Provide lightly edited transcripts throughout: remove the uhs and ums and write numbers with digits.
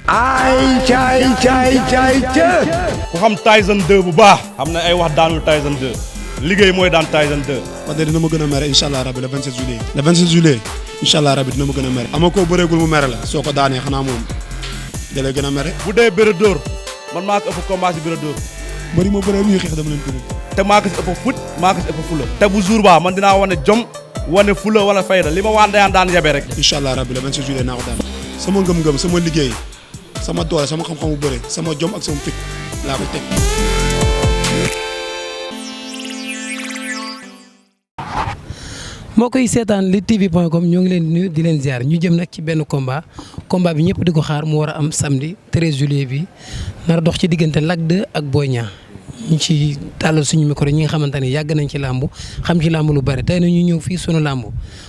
ay caay ku xam Tyson 2 bu baax xam ne ay wax daanul Tyson 2 liggéey mooy daan Tyson 2. wax dëgg dina ma gën a mere incha allah rabi le 27 juillet. le 27 juillet incha allah rabi dina ma gën a mere. ama koo bëreegul mu mere la soo ko daanee xanaa moom da lay gën a mere. bu dee bëre dóor man maa ko ëpp combat si bëre dóor. bëri ma bëree ñuy xeex dama leen gën te maa ko si ëpp fut maa ko si ëpp fula. te bu jour ba man dinaa wane jom wane fula wala fayda li ma waan daan yabe rek. incha allah rabi le 27 juillet naa ko daan. sama ngëm-ngëm sama liggéey sama doole sama xam-xamu bëre sama jom ak sama fit laa koy teg. mbokk yi seetaan luttetv.com ñoo ngi leen di nuyu di leen ziar ñu jëm nag ci benn combat bi ñëpp di ko xaar mu war a am samedi 13 juillet bi nar a dox ci diggante Lac 2 ak Boy Niang ñu ci tàllal suñu micro ñi nga xamante ne yàgg nañ ci làmb xam ci làmb lu bari tey na ñu ñëw fii sunu làmb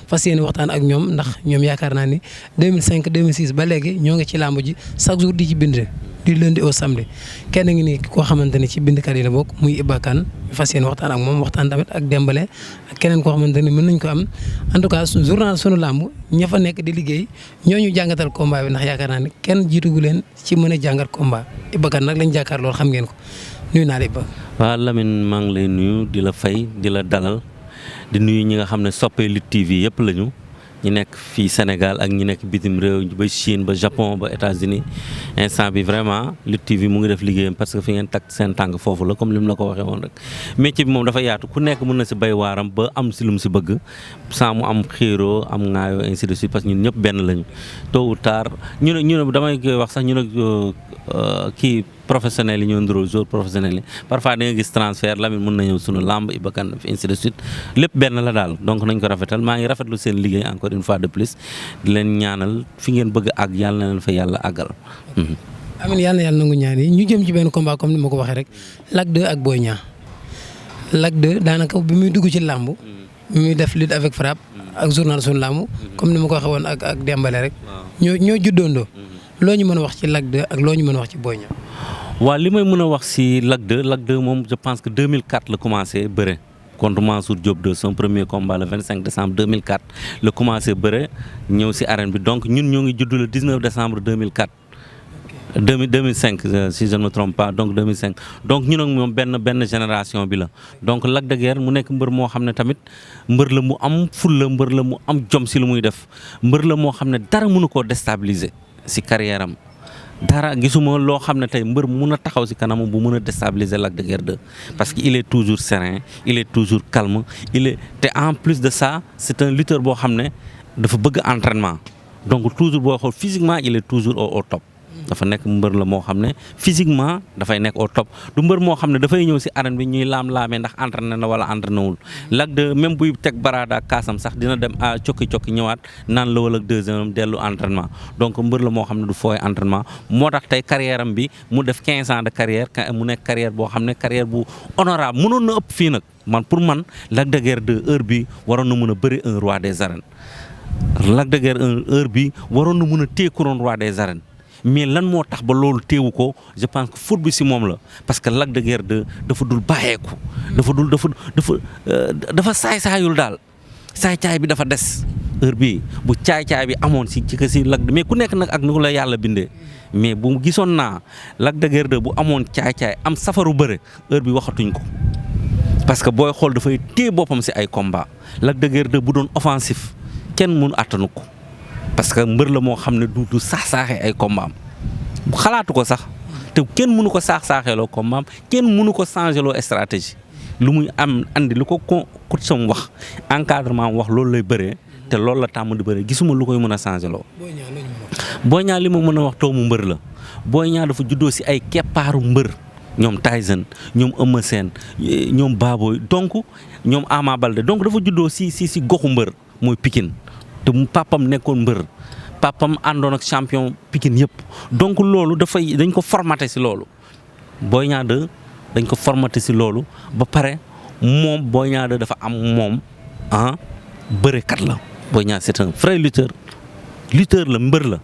fas yéene waxtaan ak ñoom ndax ñoom yaakaar naa ni 2005 2006 ba léegi ñoo ngi ci làmb ji chaque jour di ci bind du lundi au samedi kenn ngi ni koo xamante ne ci bindkat yi la bokk muy Iba Kane fas yéene waxtaan ak moom waxtaan tamit ak Dembélé ak keneen koo xamante ne mën nañ ko am en tout cas journal sunu làmb ña fa nekk di liggéey ñooñu jàngatal combat bi ndax yaakaar naa ne kenn jiitugu leen ci mën a jàngat combat Iba Kane nag lañ jàkkaar loolu xam ngeen ko nuyu naa la Iba. waaw Lamine maa ngi lay nuyu di la fay di la dalal di nuyu ñi nga xam ne soppee Lutte TV yëpp lañu ñi nekk fii Sénégal ak ñi nekk bitim réew ba Chine ba Japon ba États-Unis instant bi vraiment Lutte TV mu ngi def liggéeyam parce que fi ngeen takk seen tànk foofu la comme li mu la ko waxee woon rek métier bi moom dafa yaatu ku nekk mën na si bay waaram ba am si lu mu si bëgg sans mu am xéeroo am ŋaayoo ainsi de suite parce que ñun ñëpp benn lañu tôt ou tard ñu ne damay koy wax sax ñu ne kii professionnels yi ñoo nduroo joueurs professionnels yi parfois da nga gis transfert Lamine mën na ñëw sunu lamb Iba Kane ainsi de suite lépp benn la daal donc nañ ko rafetal maa ngi rafetlu seen liggéey encore une fois de plus di leen ñaanal fi ngeen bëgg a àgg yàlla na leen fa yàlla àggal. amiin yàlla nangu ñaan yi ñu jëm ci benn combat comme ni ma ko waxee rek Lac 2 ak Boy Niang Lac 2 daanaka bi muy dugg ci lamb bi muy def lutte avec frappe ak journal sunu lamb comme ni ma ko waxee woon ak Dembélé rek ñoo juddoondoo loo ñu mën a wax ci Lac 2 ak loo ñu mën a wax ci Boy Niang. waaw li may mën a wax si Lac 2 moom je pense que 2004 la commencé bëre contre Mansour Diop 2 son premier combat le 25 décembre 2004 la commencé bëre ñëw si arène bi donc ñun ñoo ngi judd le 19 décembre 2004 2005 si je ne me trompe pas donc 2005 donc ñun ak moom benn génération bi la donc Lac de Guiers mu nekk mbër moo xam ne tamit mbër la mu am fulla mbër la mu am jom si lu muy def mbër la moo xam ne dara mënu koo déstabiliser si carrière am dara gisuma loo xam ne tey mbër mun a taxaw si kanam bu mun a déstabiliser Lac de Guiers 2 parce que il est toujours serein il est toujours calme te en plus de ça c'est un lutteur boo xam ne dafa bëgg entraînement donc toujours boo xool physiquement il est toujours au top dafa nekk mbër la moo xam ne physiquement dafay nekk au top du mbër moo xam ne dafay ñëw si arène bi ñuy laam-laamee ndax entraîné na wala entraîné wul Lac de même buy teg baraada kaasam sax dina dem a cokki ñëwaat naan la wala deuxième dellu entraînement donc mbër la moo xam ne du fooy entraînement moo tax tey carrière am bi mu def 15 ans de carrière mu nekk carrière boo xam ne carrière bu honorable mënoon na ëpp fii nag pour man Lac de Guiers 2 heure bi waroon na mën a bëri un roi des arènes Lac de Guiers 1 heure bi waroon na mën a téye couronne roi des arènes mais lan moo tax ba loolu teewu ko je pense que foot bi si moom la parce que Lac de Guiers 2 dafa dul bàyyeeku dafa saay-saayul daal saay-caay bi dafa des heure bi bu caay-caay bi amoon si Lac mais ku nekk nag ak nu la yàlla bindee mais bu gisoon naa Lac de Guiers 2 bu amoon caay-caay am safaru bëre heure bi waxatuñ ko parce que booy xool dafay téye boppam si ay combat Lac de Guiers 2 bu doon offensif kenn mënu attanu ko parce que mbër la moo xam ne du saax-saaxee ay combat am bu xalaatu ko sax te kenn mënu ko saax-saaxeeloo combat am kenn mënu ko changeloo stratégie lu muy am andi lu ko coach sam wax encadrement wax loolu lay bëree te loolu la tàmm di bëree gisuma lu koy mën a changeloo. Boy Niang li ma mën a wax toomu mbër la Boy Niang dafa juddoo si ay keppaaru mbër ñoom Tyson ñoom Eumeu Sène ñoom Baboy donc ñoom Ama Baldé donc dafa juddoo si goxu mbër mooy Pikine te papam nekkoon mbër papam àndoon ak champion Pikine yëpp donc loolu dañ ko formaté si loolu Boy Niang 2 dañ ko formaté si loolu ba pare moom Boy Niang 2 dafa am moom bërekat la Boy Niang c'est un vrai lutteur la mbër la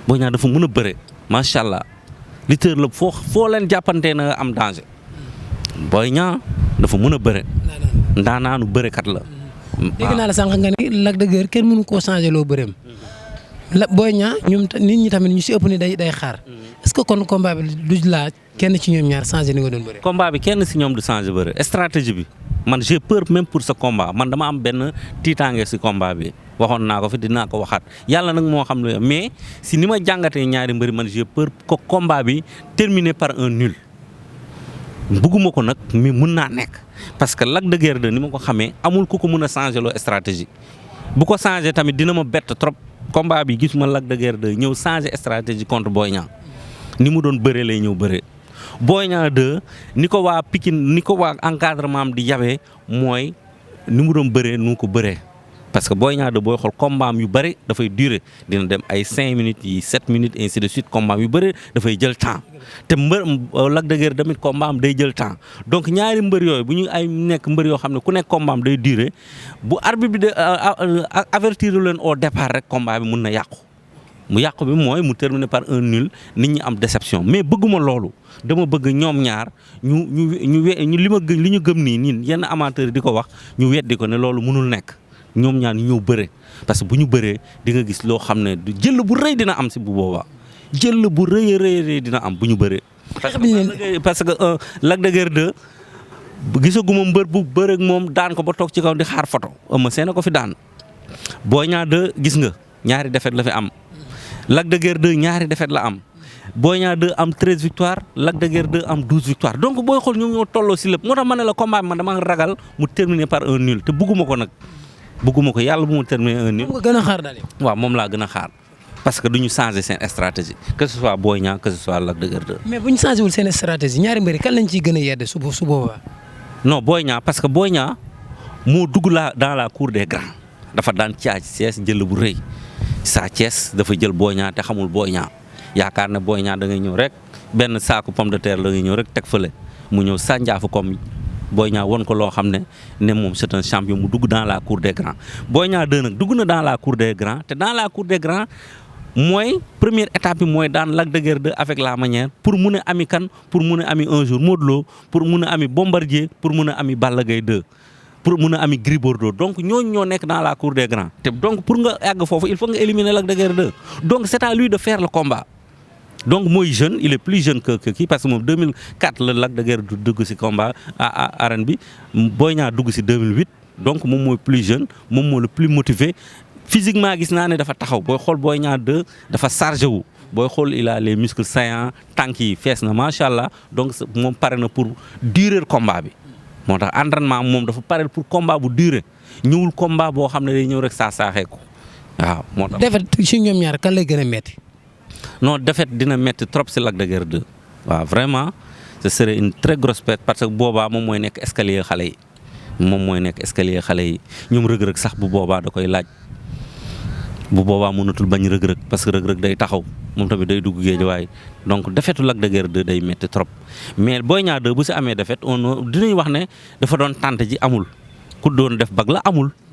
Boy Niang dafa mën a bëre macha allah lutteur la foo leen jàppantee na nga am danger Boy Niang dafa mën a bëre ndaanaanu bërekat la. dégg naa la sànq nga ni Lac de Guiers kenn mënu koo changé loo bëreem la Boy Niang ñoom nit ñi tamit ñu si ëpp ni day xaar est-ce que kon combat bi du laaj kenn ci ñoom ñaar changé ni nga doon bëre. combat bi kenn si ñoom du changé bëre stratégie bi man j'ai peur même pour ce combat man dama am benn tiitaange si combat bi waxoon naa ko fi dinaa ko waxaat yàlla nag moo xam ne mais si ni ma jàngatee ñaari mbëri man j'ai peur que combat bi terminé par un nul. bugguma ko nag mais mun naa nekk parce que Lac de Guiers 2 ni ma ko xamee amul ku ko mën a changé loo stratégie bu ko changé tamit dina ma bett trop combat bi gisuma Lac de Guiers 2 ñëw changé stratégie contre Boy Niang ni mu doon bëree lay ñëw bëree Boy Niang 2 ni ko waa Pikine ni ko waa encadrement am di yabee mooy ni mu doon bëree nu ko bëree parce que Boy Niang 2 booy xool combat am yu bëri dafay durer dina dem ay 5 minutes yi 7 minutes ainsi de suite combat am yu bëri dafay jël temps te Lac de Guiers tamit combat am day jël temps donc ñaari mbër yooyu bu ñu ay nekk mbër yoo xam ne ku nekk combat am day durer bu arbitre bi de avertir leen au départ rek combat bi mun na yàqu mu yàqu bi mooy mu terminer par un nul nit ñi am déception mais bëgguma loolu dama bëgg ñoom ñaar ñu li ñu gëm nii yenn amateurs yi di ko wax ñu weddi ko ne loolu mënul nekk ñoom ñaar ñu ñëw bëre parce que bu ñu bëree di nga gis loo xam ne jël bu rëy dina am si bu boobaa jël bu rëy dina am bu ñu bëree. parce que Lac de Guiers 2 gisaguma mbër bu bëreeg moom daan ko ba toog ci kaw di xaar photo Eumeu Sène ko fi daan Boy Niang 2 gis nga ñaari défaite la fi am Lac de Guiers 2 ñaari défaite la am Boy Niang 2 am 13 victoires Lac de Guiers 2 am 12 victoires donc booy xool ñoom ñoo tolloo si lépp moo tax ma ne la combat bi man dama ragal mu terminer par un nul te bugguma ko nag. bëgguma ko yàlla bu mu terminer un nul. moom nga gën a xaar daal. waaw moom laa gën a xaar parce que du ñu changer seen stratégie que ce soit Boy Niang que ce soit Lac de Guiers 2. mais bu ñu changé wul seen stratégie ñaari mbëri kan lañ ciy gën a yedd su boobaa. non Boy Niang parce que Boy Niang moo dugg dans la cour des grands dafa daan caaj Thiès jël bu rëy Sa Thiès dafa jël Boy Niang te xamul Boy Niang yaakaar ne Boy Niang da ngay ñëw rek benn saaku pomme de terre la ngay ñëw rek teg fële mu ñëw sànjaafu comme. Boy Niang won ko loo xam ne moom c'est un champion mu dugg dans la cour des grands Boy Niang 2 nag dugg na dans la cour des grands te dans la cour des grands mooy première étape bi mooy daan Lac de Guiers 2 avec la manière pour mun a ami kan pour mun a ami un jour Modou Lo pour mun a ami Bombardier pour mun a ami Balla Gaye 2 pour mun a ami Gris Bordeaux donc ñooñu ñoo nekk dans la cour des grands te donc pour nga àgg foofu il faut nga éliminer Lac de Guiers 2 donc c'est à lui de faire le combat. donc mooy jeune il est plus jeune que kii parce que moom 2004 la Lac de Guiers dugg si combat arène bi Boy Niang dugg si 2008 donc moom mooy plus jeune moom moo le plus motivé physiquement gis naa ne dafa taxaw booy xool Boy Niang 2 dafa chargé wu booy xool il a les muscles saillants tànk yi fees na macha allah donc moom pare na pour durer combat bi moo tax entraînement moom dafa pare pour combat bu durer ñëwul combat boo xam ne day ñëw rek saaxee ko waaw moo tax. defet si ñoom ñaar kan lay gën a metti. non défaite dina métti trop si Lac de Guiers 2 waaw vraiment ce serait une très grosse perte parce que boobaa moom mooy nekk escalier xale yi ñoom rëg-rëg sax bu boobaa da koy laaj bu boobaa mënatul bañ rëg-rëg parce que rëg-rëg day taxaw moom tamit day dugg géejawaay donc défaitu Lac de Guiers 2 day métti trop mais Boy Niang 2 bu si amee défaite dinañ wax ne dafa doon tànt ji amul ku doon def bag la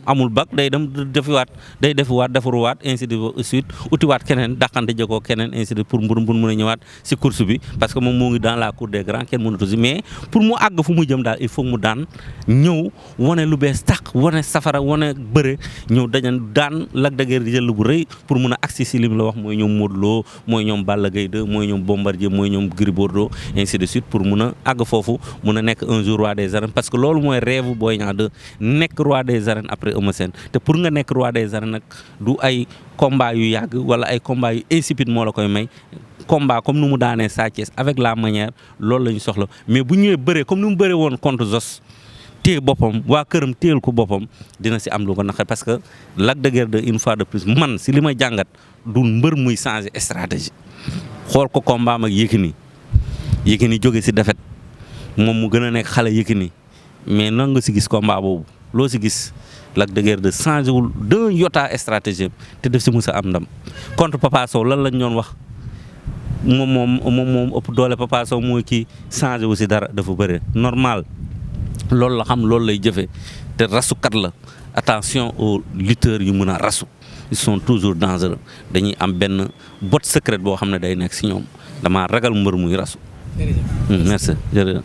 amul bag day dem defuwaat defaruwaat ainsi de suite utiwaat keneen dàqante jëkoo keneen ainsi de pour mën a ñëwaat si course bi parce que moom moo ngi dans la cour des grands kenn mënatu si mais pour mu àgg fu mu jëm daal il faut mu daan ñëw wane lu bees tàq wane safara wane bëre ñëw daan Lac de Guiers jël bu rëy pour mun a agsi si li mu la wax mooy ñoom Modou Lo mooy ñoom Balla Gaye 2 mooy ñoom Bombardier mooy ñoom Gris Bordeaux ainsi de suite pour mun a àgg foofu mun a nekk un jour roi des arènes parce que loolu mooy rêve Boy Niang 2 nekk roi des arènes après Eumeu Sène te pour nga nekk roi des arènes nag du ay combat yu yàgg wala ay combat yu insipide moo la koy may combat comme nu mu daanee Sa Thiès avec la manière loolu la ñu soxla mais bu ñëwee bëree comme ni mu bëree woon contre Zos téye boppam waa këram téyel ko boppam dina si am lu ko naqari parce que Lac de Guiers 2 une fois de plus man si li may jàngat du mbër muy changer stratégie xool ko combat am ak Yékini jóge si défaite moom mu gën a nekk xale Yékini mais nan nga si gis combat boobu loo si gis Lac de Guiers 2 changé wul d'un iota stratégie te def si mës a am ndam contre Papa Sow lan lañ doon wax moom ëpp doole Papa Sow mooy kii changé wu si dara dafa bëre normal loolu la xam loolu lay jëfee te rasukat la attention aux lutteurs yu mën a rasu ils sont toujours dangereux dañuy am benn botte secrète boo xam ne day nekk si ñoom dama ragal mbër muy rasu. merci jërëjëf.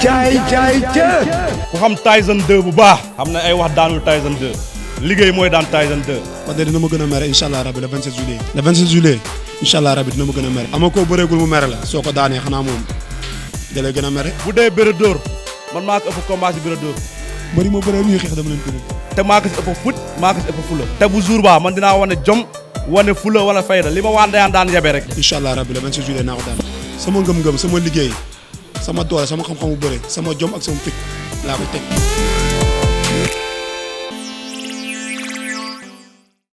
caay. ku xam Tyson 2 bu baax xam ne ay wax daanul Tyson 2 liggéey mooy daan Tyson 2. wax dëgg dina ma gën a mere incha allah rabi le 27 juillet. le 27 juillet incha allah rabi dina ma gën a mere. ama koo bëreegul mu mere la soo ko daanee xanaa moom da lay gën a mere. bu dee bëre dóor man maa ko ëpp combat si bëre dóor. bëri ma bëree ñuy xeex dama leen bëri. te maa ko si ëpp fut maa ko si ëpp fula. te bu jour ba man dinaa wane jom wane fula wala fayda li ma waan daan yabe rek. incha allah rabi le 27 juillet naa ko daan. sama ngëm-ngëm sama liggéey sama doole sama xam-xamu bëre sama jom ak sama fit laa koy teg.